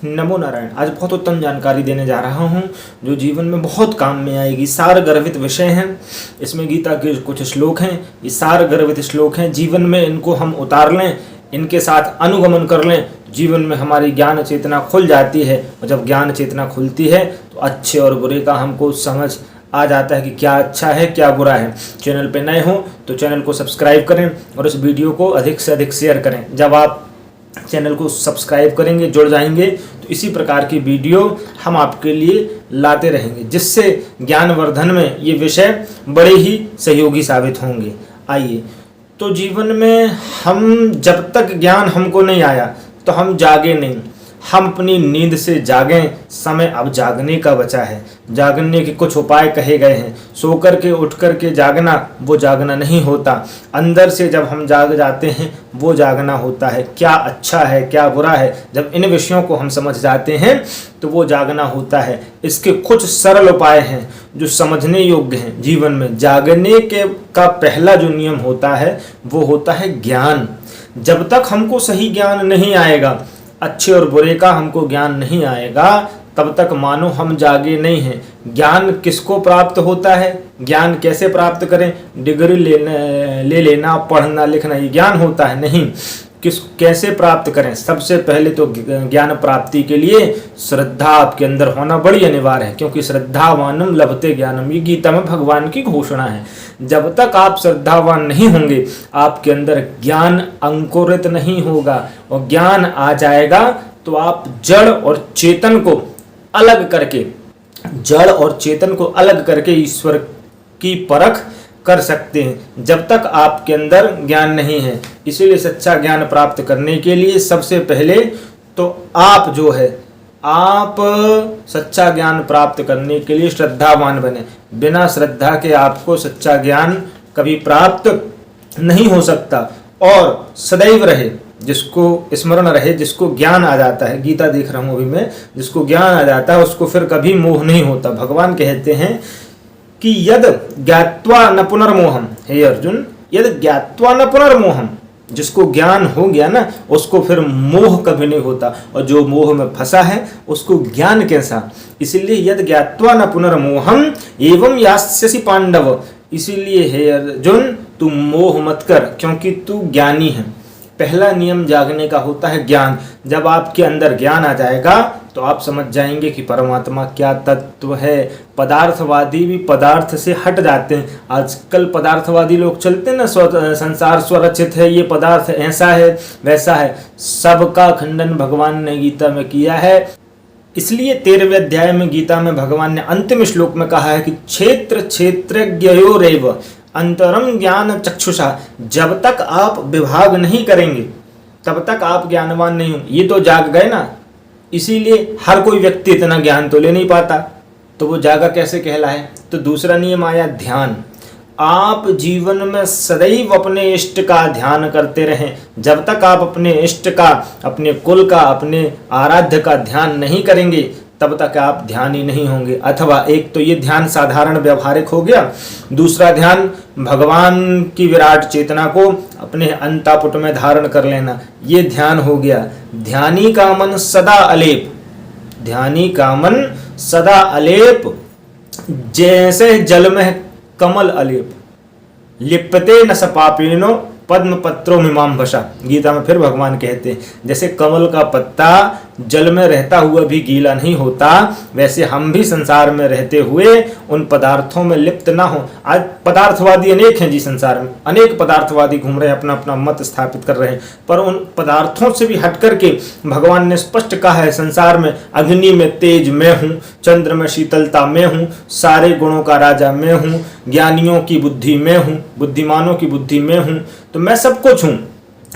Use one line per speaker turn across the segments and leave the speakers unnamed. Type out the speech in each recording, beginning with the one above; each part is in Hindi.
नमो नारायण। आज बहुत उत्तम जानकारी देने जा रहा हूँ जो जीवन में बहुत काम में आएगी। सार गर्भित विषय हैं, इसमें गीता के कुछ श्लोक हैं, ये सार गर्भित श्लोक हैं। जीवन में इनको हम उतार लें, इनके साथ अनुगमन कर लें, जीवन में हमारी ज्ञान चेतना खुल जाती है। और जब ज्ञान चेतना खुलती है तो अच्छे और बुरे का हमको समझ आ जाता है कि क्या अच्छा है क्या बुरा है। चैनल पे नए हो तो चैनल को सब्सक्राइब करें और इस वीडियो को अधिक से अधिक शेयर करें। जब आप चैनल को सब्सक्राइब करेंगे, जुड़ जाएंगे, तो इसी प्रकार की वीडियो हम आपके लिए लाते रहेंगे, जिससे ज्ञानवर्धन में ये विषय बड़े ही सहयोगी साबित होंगे। आइए, तो जीवन में हम जब तक ज्ञान हमको नहीं आया तो हम जागे नहीं। हम अपनी नींद से जागें, समय अब जागने का बचा है। जागने के कुछ उपाय कहे गए हैं। सो कर के उठ कर के जागना वो जागना नहीं होता, अंदर से जब हम जाग जाते हैं वो जागना होता है। क्या अच्छा है क्या बुरा है, जब इन विषयों को हम समझ जाते हैं तो वो जागना होता है। इसके कुछ सरल उपाय हैं जो समझने योग्य हैं। जीवन में जागने के का पहला जो नियम होता है वो होता है ज्ञान। जब तक हमको सही ज्ञान नहीं आएगा, अच्छे और बुरे का हमको ज्ञान नहीं आएगा, तब तक मानो हम जागे नहीं हैं। ज्ञान किसको प्राप्त होता है, ज्ञान कैसे प्राप्त करें? डिग्री ले लेना, पढ़ना लिखना ये ज्ञान होता है? नहीं। कैसे प्राप्त करें? सबसे पहले तो ज्ञान प्राप्ति के लिए श्रद्धा आपके अंदर होना बड़ी अनिवार्य है, क्योंकि श्रद्धावानम लभते ज्ञानम, ये गीता में भगवान की घोषणा है। जब तक आप श्रद्धावान नहीं होंगे, आपके अंदर ज्ञान अंकुरित नहीं होगा। और ज्ञान आ जाएगा तो आप जड़ और चेतन को अलग करके ईश्वर की परख कर सकते हैं। जब तक आपके अंदर ज्ञान नहीं है, इसीलिए सच्चा ज्ञान प्राप्त करने के लिए सबसे पहले तो आप सच्चा ज्ञान प्राप्त करने के लिए श्रद्धावान बने। बिना श्रद्धा के आपको सच्चा ज्ञान कभी प्राप्त नहीं हो सकता। और सदैव रहे, जिसको स्मरण रहे, जिसको ज्ञान आ जाता है, गीता देख रहा हूँ अभी मैं, जिसको ज्ञान आ जाता है उसको फिर कभी मोह नहीं होता। भगवान कहते हैं कि यद ज्ञात्वा न पुनर्मोहम, हे अर्जुन, यद ज्ञात्वा न पुनर्मोहम, जिसको ज्ञान हो गया ना उसको फिर मोह कभी नहीं होता। और जो मोह में फंसा है उसको ज्ञान कैसा? इसीलिए यद ज्ञात्वा न पुनर्मोहम एवं यास्यसि पांडव, इसीलिए हे अर्जुन तू मोह मत कर, क्योंकि तू ज्ञानी है। पहला नियम जागने का होता है ज्ञान। जब आपके अंदर ज्ञान आ जाएगा तो आप समझ जाएंगे कि परमात्मा क्या तत्व है। पदार्थवादी भी पदार्थ से हट जाते हैं। आजकल पदार्थवादी लोग चलते हैं ना, संसार स्वरचित है, ये पदार्थ ऐसा है वैसा है। सबका खंडन भगवान ने गीता में किया है। इसलिए 13वें अध्याय में गीता में भगवान ने अंतिम श्लोक में कहा है कि क्षेत्र क्षेत्रज्ञयोरेव अंतरम ज्ञान चक्षुषा। जब तक आप विभाग नहीं करेंगे तब तक आप ज्ञानवान नहीं होंगे। ये तो जाग गए ना, इसीलिए हर कोई व्यक्ति इतना ज्ञान तो ले नहीं पाता, तो वो जागा कैसे कहलाए? तो दूसरा नियम आया ध्यान। आप जीवन में सदैव अपने इष्ट का ध्यान करते रहें। जब तक आप अपने इष्ट का, अपने कुल का, अपने आराध्य का ध्यान नहीं करेंगे तब तक आप ध्यान ही नहीं होंगे। अथवा एक तो ये ध्यान साधारण व्यवहारिक हो गया, दूसरा ध्यान भगवान की विराट चेतना को अपने अंतःपुट में धारण कर लेना, ये ध्यान हो गया। ध्यानी का मन सदा अलेप, ध्यानी का मन सदा अलेप, जैसे जल में कमल अलेप, लिप्यते न स पापेनो पद्म पत्रो मीमांभसा। गीता में फिर भगवान कहते हैं जैसे कमल का पत्ता जल में रहता हुआ भी गीला नहीं होता, वैसे हम भी संसार में रहते हुए उन पदार्थों में लिप्त ना हो। आज पदार्थवादी अनेक हैं जी, संसार में अनेक पदार्थवादी घूम रहे हैं, अपना अपना मत स्थापित कर रहे हैं, पर उन पदार्थों से भी हट करके भगवान ने स्पष्ट कहा है संसार में अग्नि में तेज मैं हूँ, चंद्र में शीतलता मैं हूँ, सारे गुणों का राजा मैं हूँ, ज्ञानियों की बुद्धि मैं हूँ, बुद्धिमानों की बुद्धि मैं हूँ, तो मैं सब कुछ हूँ।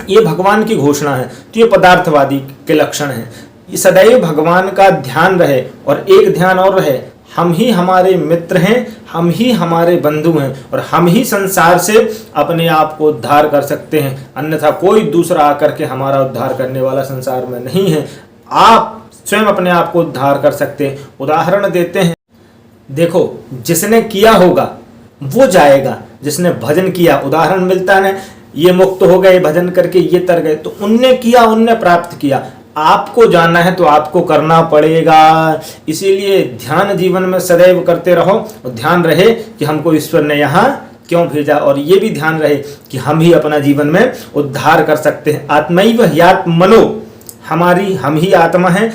ये भगवान की घोषणा है। तो ये पदार्थवादी के लक्षण हैं। ये सदैव भगवान का ध्यान रहे। और एक ध्यान और रहे, हम ही हमारे मित्र हैं, हम ही हमारे बंधु हैं, और हम ही संसार से अपने आप को उद्धार कर सकते हैं। अन्यथा कोई दूसरा आकर के हमारा उद्धार करने वाला संसार में नहीं है। आप स्वयं अपने आप को उद्धार कर सकते हैं। उदाहरण देते हैं, देखो जिसने किया होगा वो जाएगा, जिसने भजन किया, उदाहरण मिलता है, ये मुक्त हो गए भजन करके, ये तर गए, तो उनने किया, उनने प्राप्त किया। आपको जानना है तो आपको करना पड़ेगा। इसीलिए ध्यान जीवन में सदैव करते रहो और ध्यान रहे कि हमको ईश्वर ने यहाँ क्यों भेजा, और ये भी ध्यान रहे कि हम ही अपना जीवन में उद्धार कर सकते हैं। आत्मैव ह्यात्मनो, हम ही आत्मा है,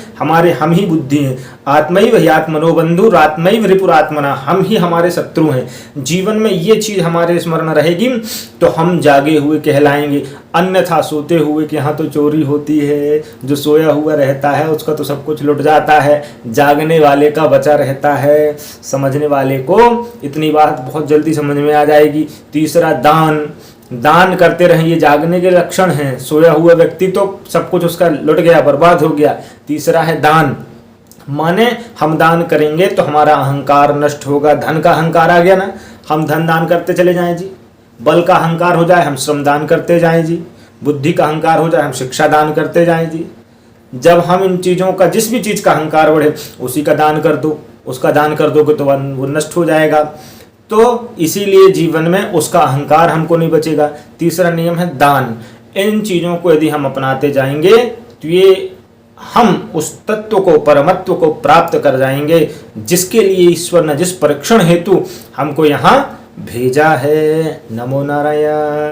हम ही बुद्धि है। आत्मैव ह्यात्मनो बंधु आत्मैव रिपुरात्मना, हम ही हमारे शत्रु हैं। जीवन में ये चीज़ हमारे स्मरण रहेगी तो हम जागे हुए कहलाएंगे। अन्यथा सोते हुए कि यहाँ तो चोरी होती है, जो सोया हुआ रहता है उसका तो सब कुछ लुट जाता है, जागने वाले का बचा रहता है। समझने वाले को इतनी बात बहुत जल्दी समझ में आ जाएगी। तीसरा, दान करते रहें, ये जागने के लक्षण हैं। सोया हुआ व्यक्ति तो सब कुछ उसका लुट गया, बर्बाद हो गया। तीसरा है दान, माने हम दान करेंगे तो हमारा अहंकार नष्ट होगा। धन का अहंकार आ गया ना, हम धन दान करते चले जाएं जी। बल का अहंकार हो जाए, हम श्रम दान करते जाएं जी। बुद्धि का अहंकार हो जाए, हम शिक्षा दान करते जाएं जी। जब हम इन चीज़ों का, जिस भी चीज़ का अहंकार बढ़े, उसी का दान कर दो, उसका दान कर दोगे तो वो नष्ट हो जाएगा। तो इसीलिए जीवन में उसका अहंकार हमको नहीं बचेगा। तीसरा नियम है दान। इन चीज़ों को यदि हम अपनाते जाएंगे तो ये हम उस तत्व को, परमत्व को प्राप्त कर जाएंगे जिसके लिए ईश्वर ने, जिस परीक्षण हेतु हमको यहाँ भेजा है। नमो नारायण।